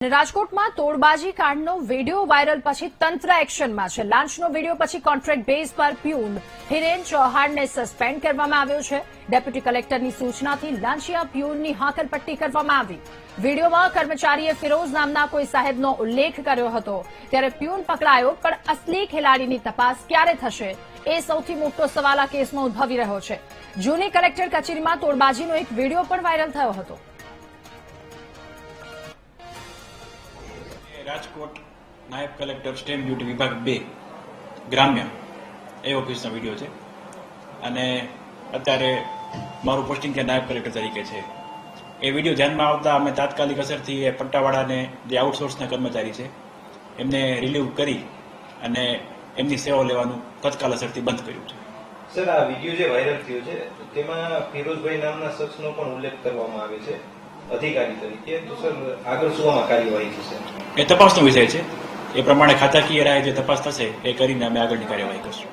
રાજકોટમાં તોડબાજી કાંડનો video viral પછી તંત્ર એક્શનમાં છે। લાંચનો વિડીયો પછી કોન્ટ્રાક્ટ બેઝ પર પ્યુન હિરેન ચૌહાણને સસ્પેન્ડ કરવામાં આવ્યો છે। ડેપ્યુટી કલેક્ટરની સૂચનાથી લાંચિયા પ્યુનની હાકલપટ્ટી કરવામાં આવી। વિડીયોમાં કર્મચારીએ ફિરોઝ નામના કોઈ સાહેબનો ઉલ્લેખ કર્યો હતો, ત્યારે પ્યુન પકડાયો, પણ અસલી ખેલાડીની તપાસ ક્યારે થશે એ સૌથી મોટો સવાલ આ કેસમાં ઉદ્ભવી રહ્યો છે। જૂની કલેક્ટર કચેરીમાં તોડબાજીનો એક વિડીયો પણ વાયરલ થયો હતો। રાજકોટ નાયબ કલેક્ટર સ્ટેમ્પ ડ્યુટી વિભાગ 2 ગ્રામ્ય એ ઓફિસનો વિડીયો છે અને અત્યારે મારું પોસ્ટિંગ કે નાયબ કલેક્ટર તરીકે છે। એ વિડીયો ધ્યાનમાં આવતા અમે તાત્કાલિક અસરથી એ પટ્ટાવાળાને જે આઉટસોર્સના કર્મચારી છે એમને રિલીવ કરી અને એમની સેવા લેવાનું તત્કાલ અસરથી બંધ કર્યું છે। સર, આ વિડીયો જે વાયરલ થયો છે તેમાં ફિરોઝભાઈ નામના શખ્સનો પણ ઉલ્લેખ કરવામાં આવે છે અધિકારી તરીકે, તો સર આગળ શું કાર્યવાહી થશે? એ તપાસનો વિષય છે। એ પ્રમાણે ખાતાકીય રાહે જે તપાસ થશે એ કરીને અમે આગળની કાર્યવાહી કરશું।